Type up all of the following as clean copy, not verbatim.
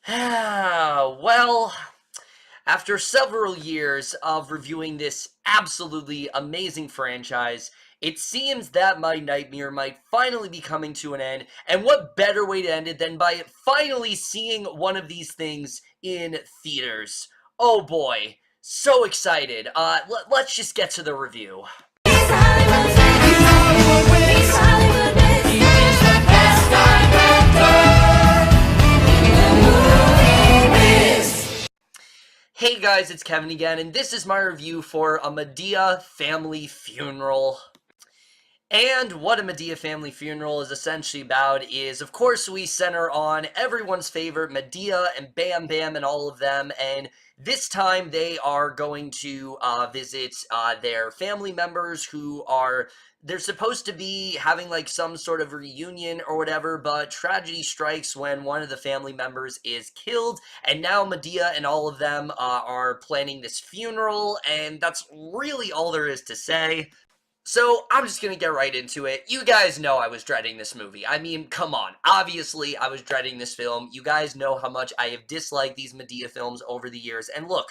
Well, after several years of reviewing this absolutely amazing franchise, it seems that my nightmare might finally be coming to an end, and what better way to end it than by finally seeing one of these things in theaters. Oh boy, so excited. Let's just get to the review. Hey guys, it's Kevin again, and this is my review for A Madea Family Funeral. And what A Madea Family Funeral is essentially about is, of course, we center on everyone's favorite Madea and Bam Bam and all of them, and this time they are going to visit their family members who are they're supposed to be having like some sort of reunion or whatever, but tragedy strikes when one of the family members is killed, and now Madea and all of them are planning this funeral, and that's really all there is to say. So, I'm just gonna get right into it. You guys know I was dreading this movie. I mean, come on. Obviously, I was dreading this film. You guys know how much I have disliked these Madea films over the years. And look,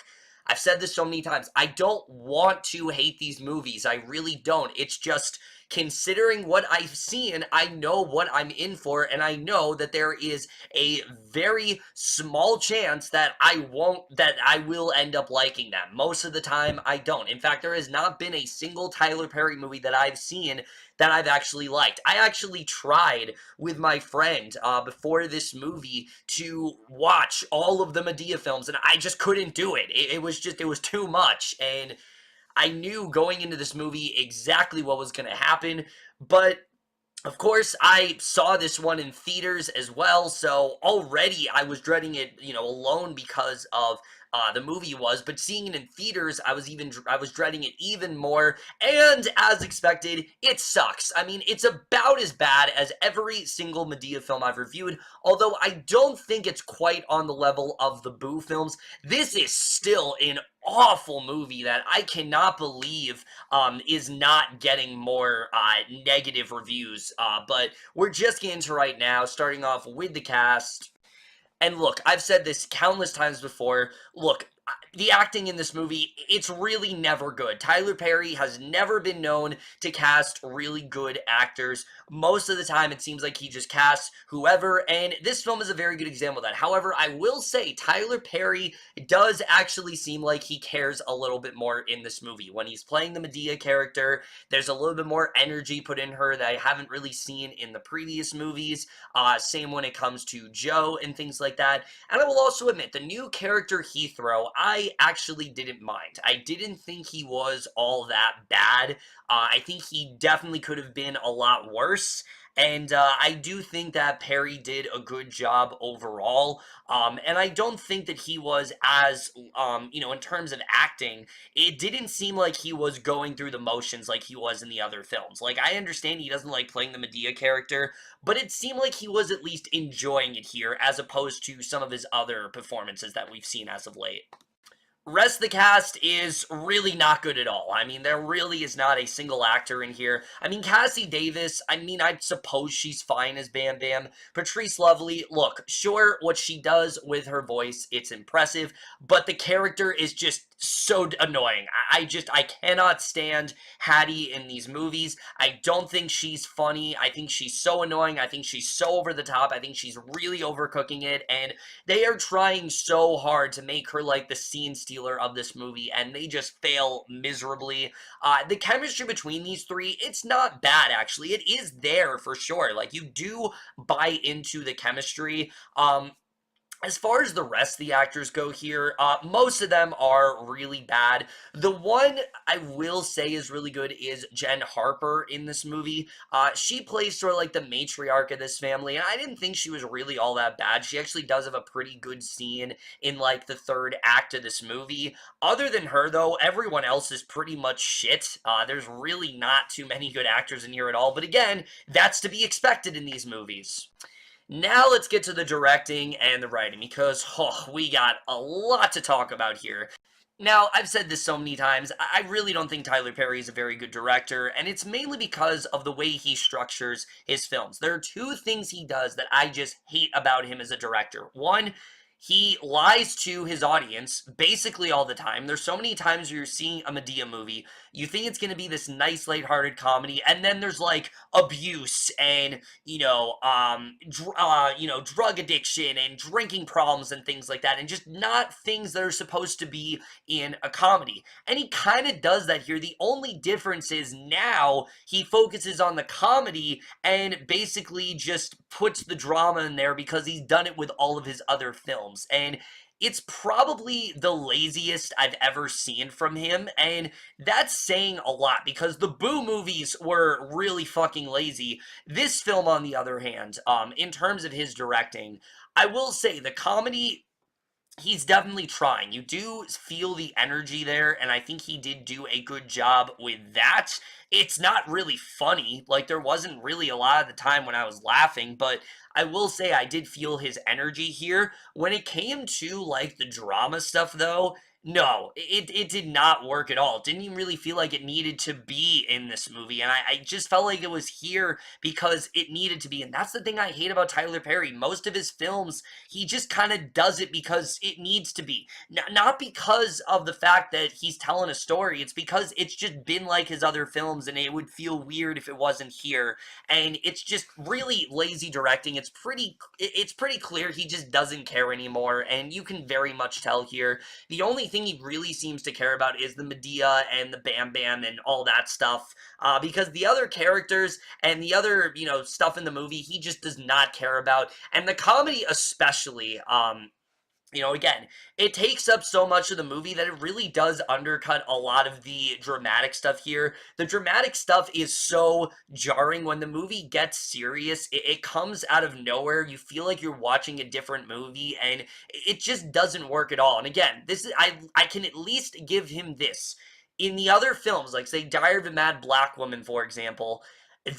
I've said this so many times. I don't want to hate these movies. I really don't. It's just, considering what I've seen, I know what I'm in for, and I know that there is a very small chance that I will end up liking them. Most of the time, I don't. In fact, there has not been a single Tyler Perry movie that I've seen that I've actually liked. I actually tried with my friend before this movie to watch all of the Madea films, and I just couldn't do it. It was too much, and I knew going into this movie exactly what was going to happen, but of course, I saw this one in theaters as well, so already I was dreading it, alone because of the movie was, but seeing it in theaters, I was dreading it even more, and as expected, it sucks. I mean, it's about as bad as every single Madea film I've reviewed, although I don't think it's quite on the level of the Boo films. This is still an awful movie that I cannot believe is not getting more negative reviews. But we're just getting to right now, starting off with the cast. And look, I've said this countless times before. Look, the acting in this movie, it's really never good. Tyler Perry has never been known to cast really good actors. Most of the time, it seems like he just casts whoever, and this film is a very good example of that. However, I will say Tyler Perry does actually seem like he cares a little bit more in this movie. When he's playing the Madea character, there's a little bit more energy put in her that I haven't really seen in the previous movies. Same when it comes to Joe and things like that. And I will also admit, the new character Heathrow, I actually didn't mind. I didn't think he was all that bad. I think he definitely could have been a lot worse. And I do think that Perry did a good job overall. And I don't think that he was as, in terms of acting, it didn't seem like he was going through the motions like he was in the other films. Like, I understand he doesn't like playing the Madea character, but it seemed like he was at least enjoying it here as opposed to some of his other performances that we've seen as of late. Rest of the cast is really not good at all. I mean, there really is not a single actor in here. I mean, Cassi Davis, I mean, I suppose she's fine as Bam Bam. Patrice Lovely, look, sure, what she does with her voice, it's impressive, but the character is just so annoying. I cannot stand Hattie in these movies. I don't think she's funny. I think she's so annoying. I think she's so over the top. I think she's really overcooking it, and they are trying so hard to make her like the scene stealer of this movie, and they just fail miserably. The chemistry between these three, it's not bad, actually. It is there for sure. Like, you do buy into the chemistry. As far as the rest of the actors go here, most of them are really bad. The one I will say is really good is Jen Harper in this movie. She plays sort of like the matriarch of this family, and I didn't think she was really all that bad. She actually does have a pretty good scene in like the third act of this movie. Other than her, though, everyone else is pretty much shit. There's really not too many good actors in here at all, but again, that's to be expected in these movies. Now let's get to the directing and the writing, because we got a lot to talk about here. Now, I've said this so many times, I really don't think Tyler Perry is a very good director, and it's mainly because of the way he structures his films. There are two things he does that I just hate about him as a director. One, he lies to his audience basically all the time. There's so many times where you're seeing a Madea movie, you think it's going to be this nice, lighthearted comedy, and then there's like abuse and drug addiction and drinking problems and things like that, and just not things that are supposed to be in a comedy. And he kind of does that here. The only difference is now he focuses on the comedy and basically just puts the drama in there because he's done it with all of his other films. And it's probably the laziest I've ever seen from him, and that's saying a lot because the Boo movies were really fucking lazy. This film, on the other hand, in terms of his directing, I will say the comedy, he's definitely trying. You do feel the energy there, and I think he did do a good job with that. It's not really funny. Like, there wasn't really a lot of the time when I was laughing, but I will say I did feel his energy here. When it came to, like, the drama stuff, though, no, it did not work at all. It didn't even really feel like it needed to be in this movie, and I just felt like it was here because it needed to be, and that's the thing I hate about Tyler Perry. Most of his films, he just kind of does it because it needs to be. Not because of the fact that he's telling a story, it's because it's just been like his other films, and it would feel weird if it wasn't here, and it's just really lazy directing. It's pretty clear he just doesn't care anymore, and you can very much tell here. The only thing he really seems to care about is the Madea and the Bam Bam and all that stuff, because the other characters and the other, stuff in the movie, he just does not care about, and the comedy especially, again, it takes up so much of the movie that it really does undercut a lot of the dramatic stuff here. The dramatic stuff is so jarring. When the movie gets serious, it comes out of nowhere. You feel like you're watching a different movie, and it just doesn't work at all. And again, this is I can at least give him this. In the other films, like say Diary of a Mad Black Woman, for example,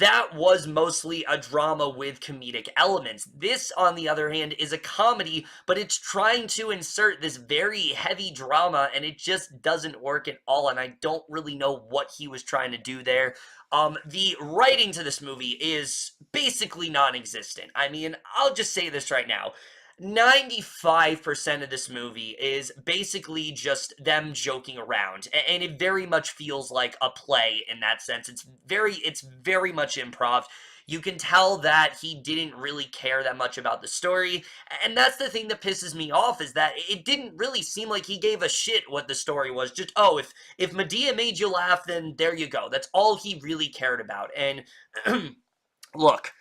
that was mostly a drama with comedic elements. This, on the other hand, is a comedy, but it's trying to insert this very heavy drama, and it just doesn't work at all, and I don't really know what he was trying to do there. The writing to this movie is basically non-existent. I mean, I'll just say this right now. 95% of this movie is basically just them joking around, and it very much feels like a play in that sense. It's very much improv. You can tell that he didn't really care that much about the story, and that's the thing that pisses me off, is that it didn't really seem like he gave a shit what the story was. Just, oh, if Madea made you laugh, then there you go. That's all he really cared about. And look,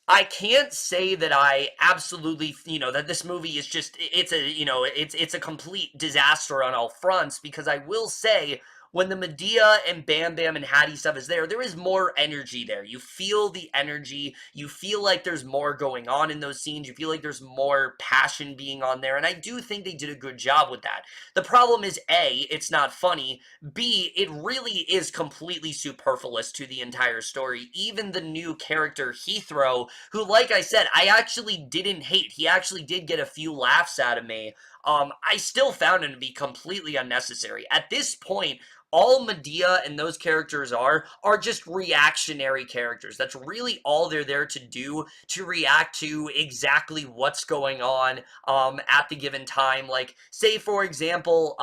I can't say that I absolutely, that this movie is just, it's a complete disaster on all fronts, because I will say, when the Madea and Bam Bam and Hattie stuff is there is more energy there. You feel the energy. You feel like there's more going on in those scenes. You feel like there's more passion being on there, and I do think they did a good job with that. The problem is, A, it's not funny. B, it really is completely superfluous to the entire story. Even the new character, Heathrow, who, like I said, I actually didn't hate. He actually did get a few laughs out of me. I still found him to be completely unnecessary. At this point, all Madea and those characters are just reactionary characters. That's really all they're there to do, to react to exactly what's going on at the given time. Like, say, for example,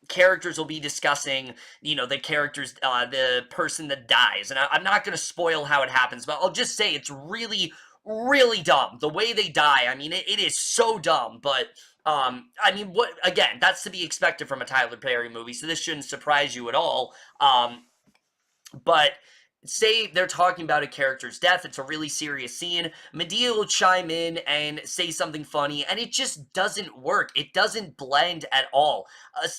characters will be discussing, the characters, the person that dies. And I'm not going to spoil how it happens, but I'll just say it's really, really dumb. The way they die, I mean, it is so dumb, but I mean, again, that's to be expected from a Tyler Perry movie, so this shouldn't surprise you at all. But say they're talking about a character's death, it's a really serious scene, Madea will chime in and say something funny, and it just doesn't work. It doesn't blend at all.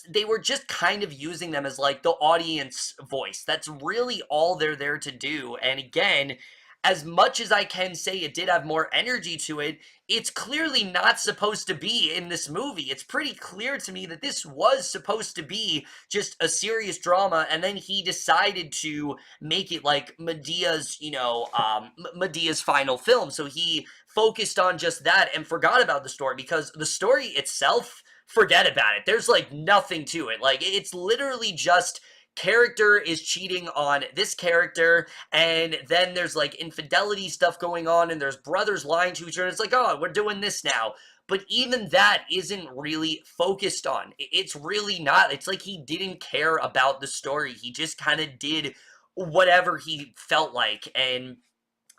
They were just kind of using them as, like, the audience voice. That's really all they're there to do, and again, as much as I can say it did have more energy to it, it's clearly not supposed to be in this movie. It's pretty clear to me that this was supposed to be just a serious drama, and then he decided to make it like Madea's, Madea's final film. So he focused on just that and forgot about the story, because the story itself, forget about it. There's, like, nothing to it. Like, it's literally just character is cheating on this character, and then there's like infidelity stuff going on, and there's brothers lying to each other. It's like, oh, we're doing this now. But even that isn't really focused on. It's really not. It's like he didn't care about the story. He just kind of did whatever he felt like. And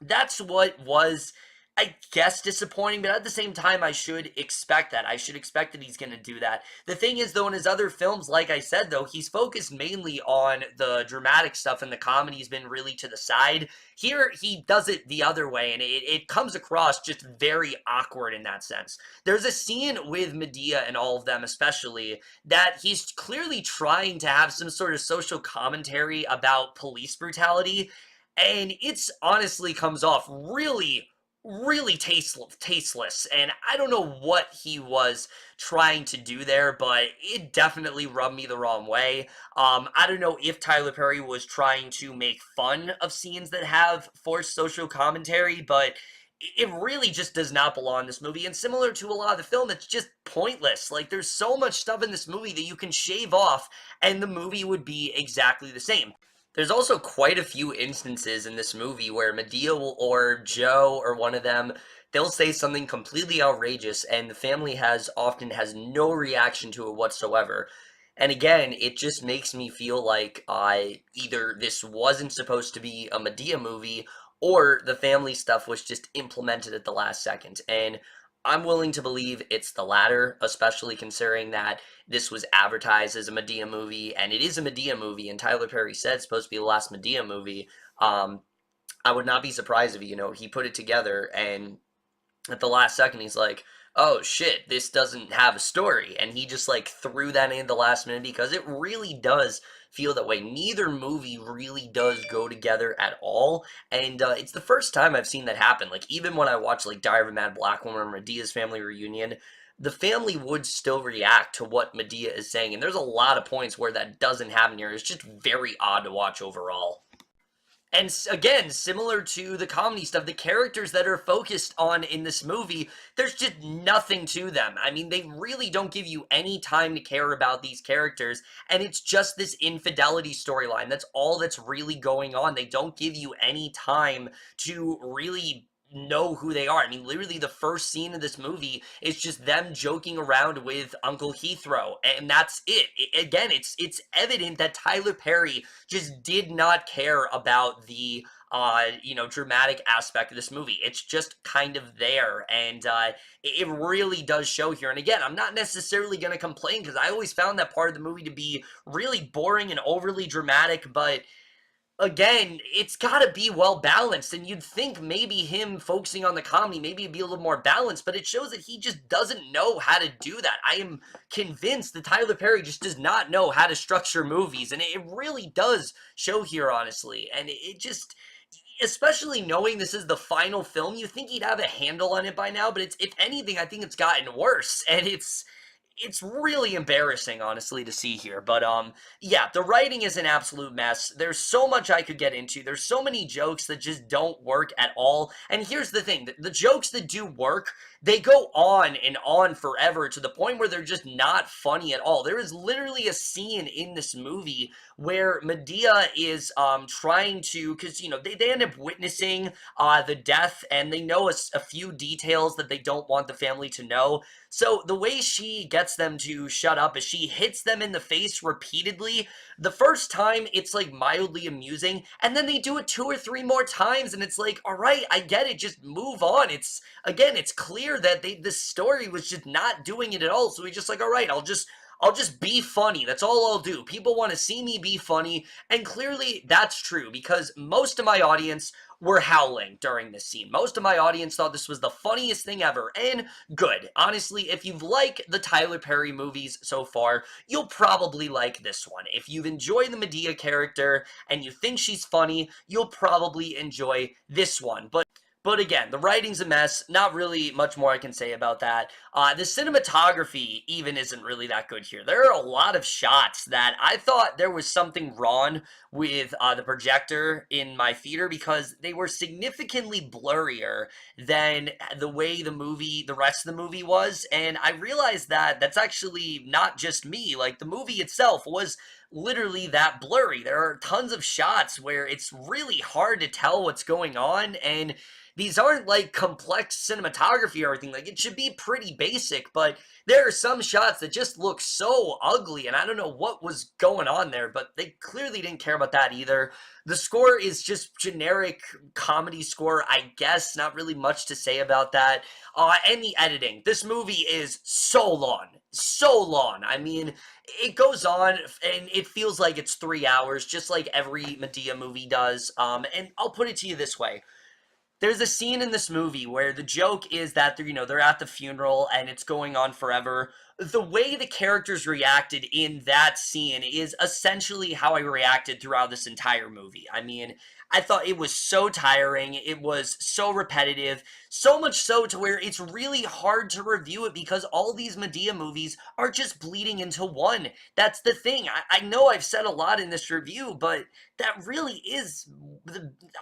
that's what was, I guess, disappointing, but at the same time, I should expect that. I should expect that he's going to do that. The thing is, though, in his other films, like I said, though, he's focused mainly on the dramatic stuff, and the comedy's been really to the side. Here, he does it the other way, and it comes across just very awkward in that sense. There's a scene with Madea and all of them, especially, that he's clearly trying to have some sort of social commentary about police brutality, and it's honestly comes off really tasteless, and I don't know what he was trying to do there, but it definitely rubbed me the wrong way. I don't know if Tyler Perry was trying to make fun of scenes that have forced social commentary, but it really just does not belong in this movie, and similar to a lot of the film, it's just pointless. Like, there's so much stuff in this movie that you can shave off, and the movie would be exactly the same. There's also quite a few instances in this movie where Madea or Joe or one of them, they'll say something completely outrageous, and the family often has no reaction to it whatsoever. And again, it just makes me feel like either this wasn't supposed to be a Madea movie, or the family stuff was just implemented at the last second. And I'm willing to believe it's the latter, especially considering that this was advertised as a Madea movie, and it is a Madea movie, and Tyler Perry said it's supposed to be the last Madea movie. I would not be surprised if, he put it together, and at the last second, he's like, oh shit, this doesn't have a story, and he just, like, threw that in the last minute, because it really does feel that way. Neither movie really does go together at all, and it's the first time I've seen that happen. Like, even when I watch, like, Diary of a Mad Black Woman or Medea's Family Reunion, the family would still react to what Madea is saying, and there's a lot of points where that doesn't happen here. It's just very odd to watch overall. And again, similar to the comedy stuff, the characters that are focused on in this movie, there's just nothing to them. I mean, they really don't give you any time to care about these characters, and it's just this infidelity storyline. That's all that's really going on. They don't give you any time to really know who they are. I mean, literally the first scene of this movie is just them joking around with Uncle Heathrow, and that's it. Again, it's evident that Tyler Perry just did not care about the dramatic aspect of this movie. It's just kind of there, and it really does show here. And again, I'm not necessarily going to complain, because I always found that part of the movie to be really boring and overly dramatic, but again, it's got to be well balanced, and you'd think maybe him focusing on the comedy, maybe it'd be a little more balanced, but it shows that he just doesn't know how to do that. I am convinced that Tyler Perry just does not know how to structure movies, and it really does show here, honestly, and it just, especially knowing this is the final film, you think he'd have a handle on it by now, but if anything, I think it's gotten worse, and it's really embarrassing, honestly, to see here. But, yeah, the writing is an absolute mess. There's so much I could get into. There's so many jokes that just don't work at all. And here's the thing. The jokes that do work, they go on and on forever, to the point where they're just not funny at all. There is literally a scene in this movie where Madea is trying to, because, they end up witnessing the death, and they know a few details that they don't want the family to know. So the way she gets them to shut up is she hits them in the face repeatedly. The first time, it's like mildly amusing, and then they do it 2 or 3 more times, and it's like, all right, I get it, just move on. It's clear that this story was just not doing it at all, so he's just like, all right, I'll just be funny. That's all I'll do. People want to see me be funny, and clearly that's true, because most of my audience were howling during this scene. Most of my audience thought this was the funniest thing ever, and good. Honestly, if you've liked the Tyler Perry movies so far, you'll probably like this one. If you've enjoyed the Madea character and you think she's funny, you'll probably enjoy this one. But again, the writing's a mess. Not really much more I can say about that. The cinematography even isn't really that good here. There are a lot of shots that I thought there was something wrong with the projector in my theater, because they were significantly blurrier than the way the rest of the movie was. And I realized that that's actually not just me. Like, the movie itself was literally that blurry. There are tons of shots where it's really hard to tell what's going on, and these aren't like complex cinematography or anything. Like, it should be pretty basic, but there are some shots that just look so ugly, and I don't know what was going on there, but they clearly didn't care about that either. The score is just generic comedy score, I guess. Not really much to say about that. And the editing. This movie is so long. So long. I mean, it goes on and it feels like it's 3 hours, just like every Madea movie does. And I'll put it to you this way. There's a scene in this movie where the joke is that they're at the funeral and it's going on forever. The way the characters reacted in that scene is essentially how I reacted throughout this entire movie. I mean, I thought it was so tiring, it was so repetitive, so much so to where it's really hard to review it because all these Madea movies are just bleeding into one. That's the thing. I know I've said a lot in this review, but that really is,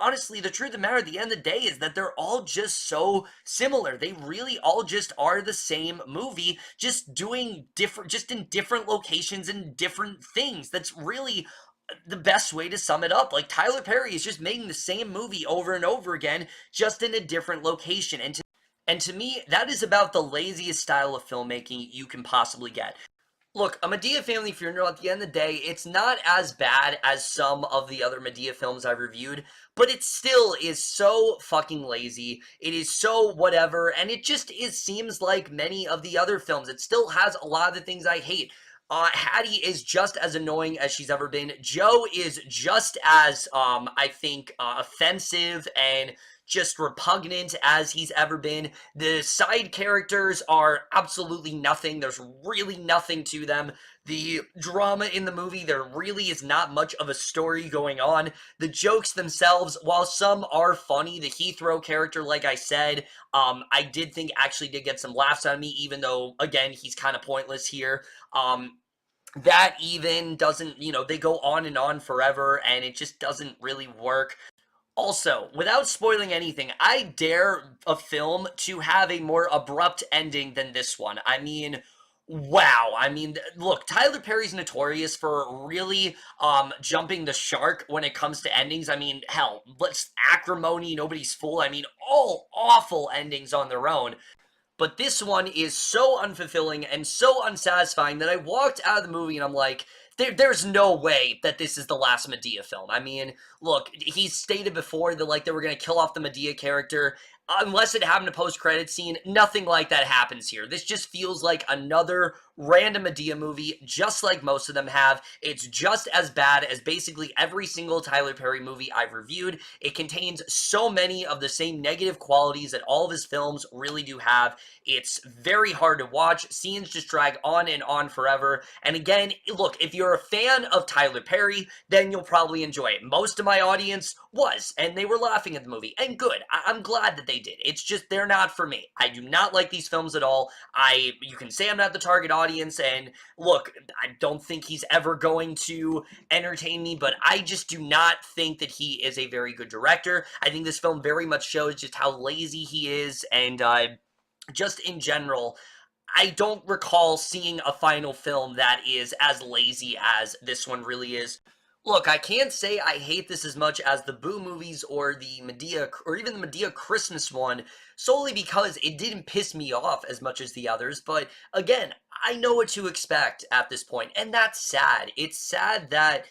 honestly, the truth of the matter at the end of the day is that they're all just so similar. They really all just are the same movie, just doing different, just in different locations and different things. That's really the best way to sum it up. Like, Tyler Perry is just making the same movie over and over again, just in a different location. And to me, that is about the laziest style of filmmaking you can possibly get. Look, a Madea family funeral, at the end of the day, it's not as bad as some of the other Madea films I've reviewed, but it still is so fucking lazy. It is so whatever, and it just seems like many of the other films. It still has a lot of the things I hate. Hattie is just as annoying as she's ever been. Joe is just as, I think, offensive and just repugnant as he's ever been. The side characters are absolutely nothing. There's really nothing to them. The drama in the movie, there really is not much of a story going on. The jokes themselves, while some are funny, the Heathrow character, like I said, I did think actually did get some laughs out of me, even though, again, he's kind of pointless here. That even doesn't, they go on and on forever, and it just doesn't really work. Also, without spoiling anything, I dare a film to have a more abrupt ending than this one. I mean, wow. I mean, look, Tyler Perry's notorious for really jumping the shark when it comes to endings. I mean, hell, let's Acrimony, Nobody's Fool. I mean, all awful endings on their own. But this one is so unfulfilling and so unsatisfying that I walked out of the movie and I'm like, there's no way that this is the last Madea film. I mean, look, he stated before that, like, they were going to kill off the Madea character. Unless it happened a post-credit scene, nothing like that happens here. This just feels like another random Madea movie, just like most of them have. It's just as bad as basically every single Tyler Perry movie I've reviewed. It contains so many of the same negative qualities that all of his films really do have. It's very hard to watch. Scenes just drag on and on forever. And again, look, if you're a fan of Tyler Perry, then you'll probably enjoy it. Most of my audience was, and they were laughing at the movie. And good. I'm glad that they did. It's just, they're not for me. I do not like these films at all. You can say I'm not the target audience, and look, I don't think he's ever going to entertain me, but I just do not think that he is a very good director. I think this film very much shows just how lazy he is, and just in general, I don't recall seeing a final film that is as lazy as this one really is. Look, I can't say I hate this as much as the Boo movies or the Madea, or even the Madea Christmas one, solely because it didn't piss me off as much as the others, but again, I know what to expect at this point, and that's sad. It's sad that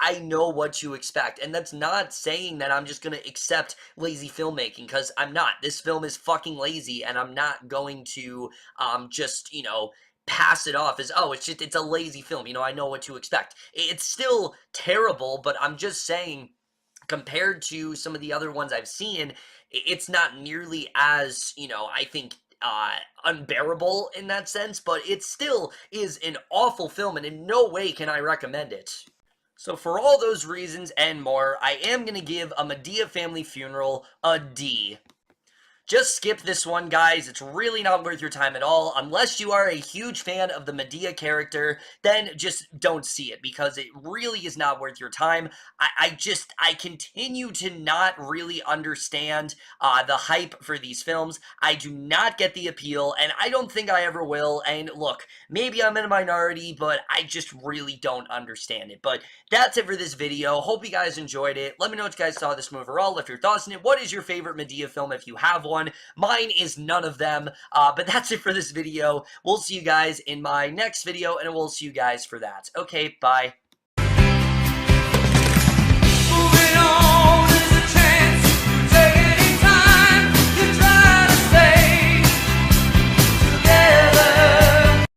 I know what to expect, and that's not saying that I'm just going to accept lazy filmmaking, because I'm not. This film is fucking lazy, and I'm not going to just, pass it off as, oh, it's a lazy film, I know what to expect. It's still terrible, but I'm just saying, compared to some of the other ones I've seen, it's not nearly as, I think, unbearable in that sense, but it still is an awful film, and in no way can I recommend it. So for all those reasons and more, I am going to give a Madea Family Funeral a D. Just skip this one, guys. It's really not worth your time at all. Unless you are a huge fan of the Madea character, then just don't see it, because it really is not worth your time. I continue to not really understand the hype for these films. I do not get the appeal, and I don't think I ever will. And look, maybe I'm in a minority, but I just really don't understand it. But that's it for this video. Hope you guys enjoyed it. Let me know what you guys saw of this movie overall, left your thoughts on it. What is your favorite Madea film if you have one? Mine is none of them, but that's it for this video. We'll see you guys in my next video, and we'll see you guys for that. Okay, bye.